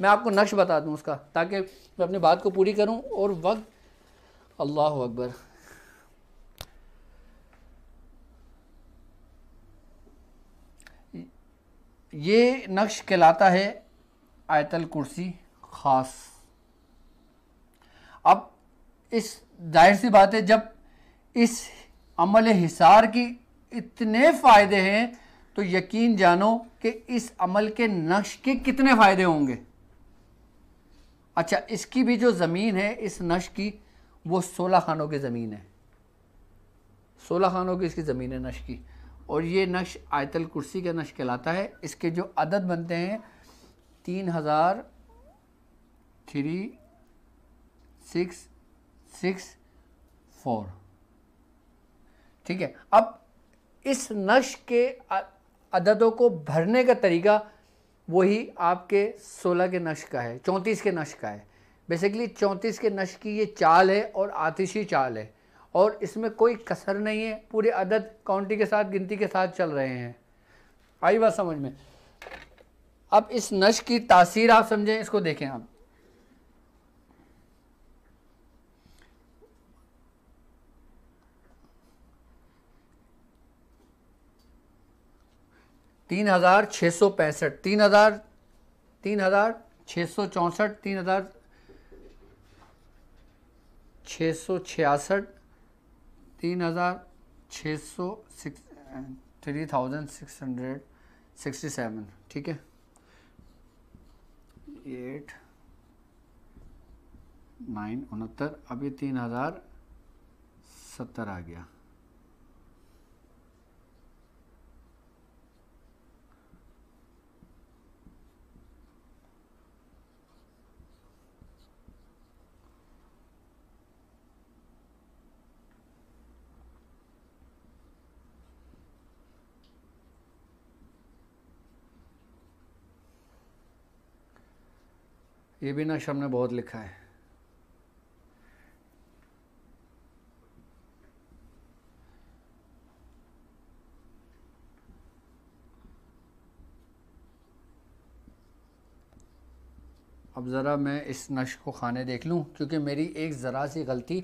मैं आपको नक्श बता दूं उसका, ताकि मैं अपनी बात को पूरी करूं और वक्त, अल्लाह अकबर। ये नक्श कहलाता है आयतल कुर्सी ख़ास। अब इस जाहिर सी बात है, जब इस अमल हिसार की इतने फ़ायदे हैं तो यकीन जानो कि इस अमल के नक्श के कितने फ़ायदे होंगे। अच्छा, इसकी भी जो ज़मीन है इस नक्श की, वो 16 खानों की ज़मीन है, 16 खानों की इसकी ज़मीन है नक्श की। और ये नक्श आयतल कुर्सी का नक्श कहलाता है। इसके जो अदद बनते हैं 303664, ठीक है। अब इस नक्श के अददों को भरने का तरीका वही आपके 16 के नक्श का है, 34 के नक्श का है। बेसिकली 34 के नक्श की ये चाल है और आतिशी चाल है, और इसमें कोई कसर नहीं है, पूरे अदद काउंटी के साथ, गिनती के साथ चल रहे हैं। आई बात समझ में? अब इस नक्श की तासीर आप समझें, इसको देखें आप। तीन हजार 665, 3664, 3666, 3667, ठीक है। 8 9 69, अब ये 3070 आ गया। ये भी नक्श हमने बहुत लिखा है। अब ज़रा मैं इस नक्श को खाने देख लूँ, क्योंकि मेरी एक ज़रा सी गलती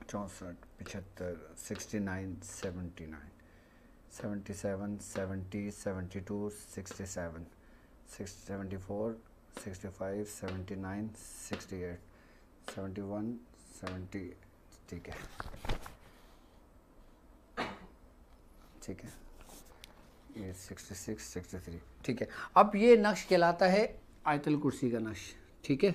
64, 75, 69, 79, 77, 70, 72, 67, 74, 65, 79, 68, 71, 70, ठीक है, ठीक है, ये 66, 63, ठीक है। अब ये नक्श कहलाता है आयतल कुर्सी का नक्श, ठीक है,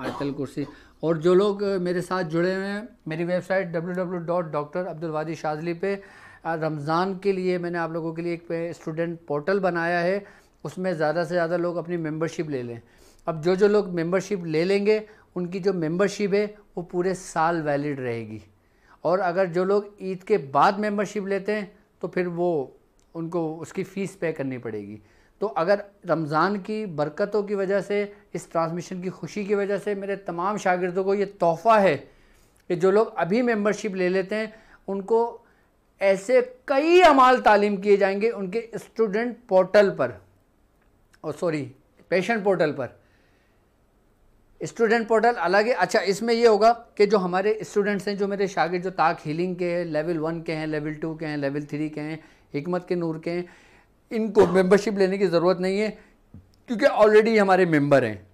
आयतल कुर्सी। और जो लोग मेरे साथ जुड़े हुए हैं, मेरी वेबसाइट www.drabdulwadi पे रमज़ान के लिए मैंने आप लोगों के लिए एक स्टूडेंट पोर्टल बनाया है, उसमें ज़्यादा से ज़्यादा लोग अपनी मेंबरशिप ले लें। अब जो लोग मेंबरशिप ले लेंगे, उनकी जो मेंबरशिप है वो पूरे साल वैलिड रहेगी। और अगर जो लोग ईद के बाद मेंबरशिप लेते हैं तो फिर वो उनको उसकी फ़ीस पे करनी पड़ेगी। तो अगर रमज़ान की बरकतों की वजह से, इस ट्रांसमिशन की खुशी की वजह से मेरे तमाम शागिर्दों को ये तोहफ़ा है कि जो लोग अभी मेंबरशिप ले लेते हैं, उनको ऐसे कई अमाल तालीम किए जाएंगे उनके स्टूडेंट पोर्टल पर, और सॉरी पेशेंट पोर्टल पर। स्टूडेंट पोर्टल अलग है। अच्छा, इसमें ये होगा कि जो हमारे स्टूडेंट्स हैं, जो मेरे शागिर्द जो ताक हीलिंग के हैं, लेवल 1 के हैं, लेवल 2 के हैं, लेवल 3 के हैं, हिकमत के नूर के हैं, इनको मेंबरशिप लेने की ज़रूरत नहीं है, क्योंकि ऑलरेडी हमारे मेंबर हैं।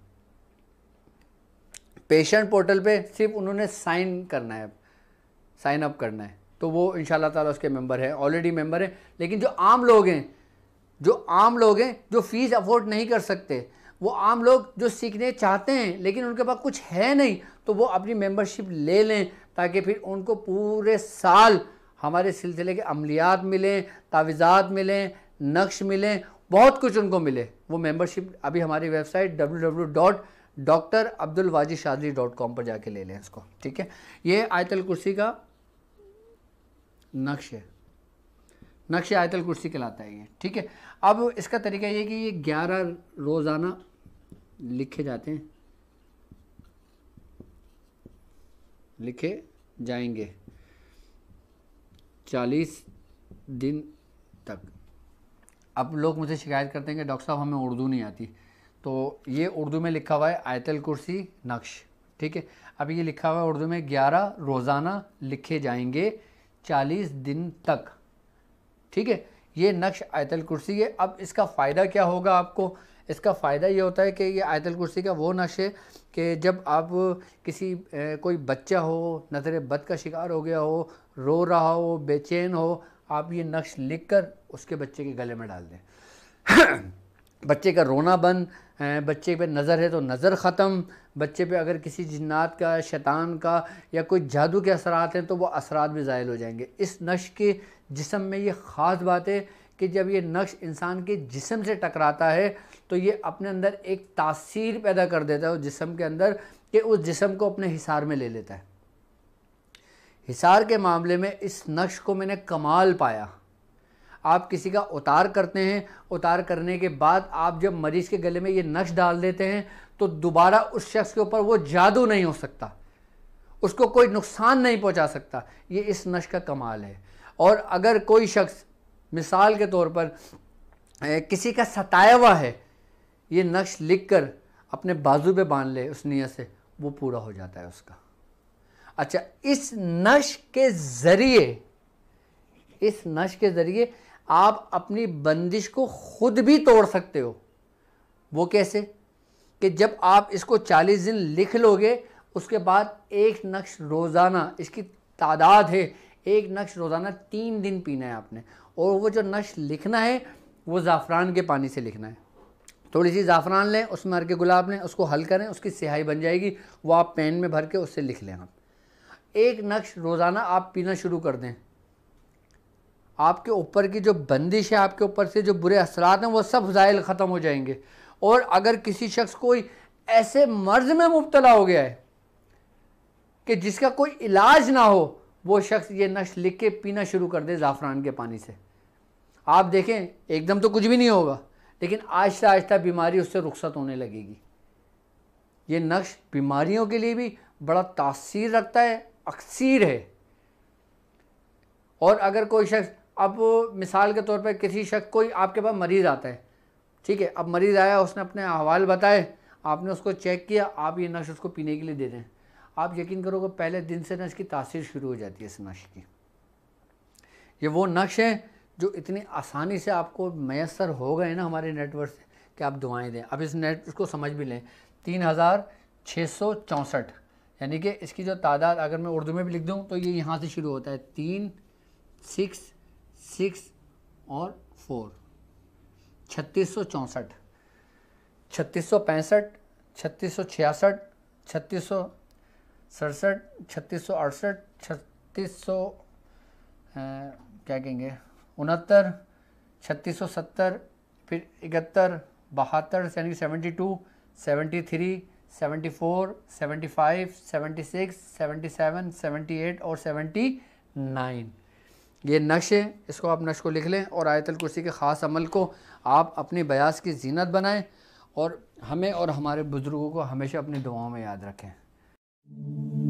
पेशेंट पोर्टल पे सिर्फ उन्होंने साइन करना है, साइन अप करना है, तो वो इंशाल्लाह ताला उसके मेंबर हैं, ऑलरेडी मेंबर हैं। लेकिन जो आम लोग हैं, जो फ़ीस अफोर्ड नहीं कर सकते, वो आम लोग जो सीखने चाहते हैं लेकिन उनके पास कुछ है नहीं, तो वो अपनी मेंबरशिप ले लें, ताकि फिर उनको पूरे साल हमारे सिलसिले के अमलियात मिलें, तावीज़ात मिलें, नक्श मिलें, बहुत कुछ उनको मिले। वो मेंबरशिप अभी हमारी वेबसाइट www.drabdulwajishadri.com पर जाके ले लें इसको, ठीक है। ये आयतल कुर्सी का नक्श है, नक्श आयतल कुर्सी कहलाता है ये, ठीक है। अब इसका तरीका ये कि ये 11 रोज़ाना लिखे जाते हैं, लिखे जाएंगे, 40 दिन तक। अब लोग मुझे शिकायत करते हैं कि डॉक्टर साहब हमें उर्दू नहीं आती, तो ये उर्दू में लिखा हुआ है आयतल कुर्सी नक्श, ठीक है। अब ये लिखा हुआ है उर्दू में 11 रोज़ाना लिखे जाएंगे 40 दिन तक, ठीक है। ये नक्श आयतल कुर्सी है। अब इसका फ़ायदा क्या होगा आपको? इसका फ़ायदा ये होता है कि ये आयतल कुर्सी का वो नक्श है कि जब आप किसी कोई बच्चा हो, नज़र बद का शिकार हो गया हो, रो रहा हो, बेचैन हो, आप ये नक्श लिख कर उसके बच्चे के गले में डाल दें। बच्चे का रोना बंद, बच्चे पे नज़र है तो नज़र ख़त्म, बच्चे पे अगर किसी जिन्नात का, शैतान का या कोई जादू के असरात हैं तो वो असरात भी ज़ायल हो जाएंगे। इस नक्श के जिस्म में ये ख़ास बात है कि जब ये नक्श इंसान के जिस्म से टकराता है तो ये अपने अंदर एक तासीर पैदा कर देता है उस जिस्म के अंदर कि उस जिस्म को अपने हिसार में ले लेता है। हिसार के मामले में इस नक्श को मैंने कमाल पाया। आप किसी का उतार करते हैं, उतार करने के बाद आप जब मरीज़ के गले में ये नक्श डाल देते हैं तो दोबारा उस शख्स के ऊपर वो जादू नहीं हो सकता, उसको कोई नुकसान नहीं पहुंचा सकता। ये इस नक्श का कमाल है। और अगर कोई शख्स मिसाल के तौर पर किसी का सताया हुआ है, ये नक्श लिख कर अपने बाजू पे बांध ले उस नियत से, वो पूरा हो जाता है उसका। अच्छा, इस नक्श के ज़रिए आप अपनी बंदिश को ख़ुद भी तोड़ सकते हो। वो कैसे? कि जब आप इसको 40 दिन लिख लोगे, उसके बाद एक नक्श रोज़ाना, इसकी तादाद है, एक नक्श रोज़ाना 3 दिन पीना है आपने। और वो जो नक्श लिखना है वो ज़ाफ़रान के पानी से लिखना है। थोड़ी सी ज़ाफ़रान लें, उसमें अर्के गुलाब लें, उसको हल करें, उसकी स्याही बन जाएगी, वो आप पेन में भर के उससे लिख लें। आप एक नक्श रोज़ाना आप पीना शुरू कर दें, आपके ऊपर की जो बंदिश है, आपके ऊपर से जो बुरे असरात हैं, वो सब ज़ायल ख़त्म हो जाएंगे। और अगर किसी शख्स कोई ऐसे मर्ज़ में मुब्तला हो गया है कि जिसका कोई इलाज ना हो, वो शख्स ये नक्श लिख के पीना शुरू कर दे ज़ाफ़रान के पानी से। आप देखें, एकदम तो कुछ भी नहीं होगा, लेकिन आहिस्ता आहिस्ता बीमारी उससे रुखसत होने लगेगी। ये नक्श बीमारियों के लिए भी बड़ा तासीर रखता है, अक्सीर है। और अगर कोई शख्स, अब मिसाल के तौर पर किसी शख्स, कोई आपके पास मरीज़ आता है, ठीक है, अब मरीज़ आया, उसने अपने अहवाल बताए, आपने उसको चेक किया, आप ये नक्श उसको पीने के लिए दे दें, आप यकीन करोगे पहले दिन से नक्श की तासीर शुरू हो जाती है इस नक्श की। ये वो नक्श है जो इतनी आसानी से आपको मैसर हो गए ना हमारे नेटवर्क से कि आप दुआएं दें। अब इस नेट उसको समझ भी लें, 3664, यानी कि इसकी जो तादाद अगर मैं उर्दू में भी लिख दूं तो ये यहाँ से शुरू होता है, 3, 6, 6 और 4, 3664, 3665, 3666, 3667, 3668, 3600 क्या कहेंगे 69, 3670, फिर 71, 72 यानी 72, 73, 74, 75, 76, 77, 78 और 79 ये नक्श है। इसको आप नक्श को लिख लें और आयतल कुर्सी के ख़ास अमल को आप अपनी बयास की जीनत बनाएं और हमें और हमारे बुज़ुर्गों को हमेशा अपनी दुआओं में याद रखें।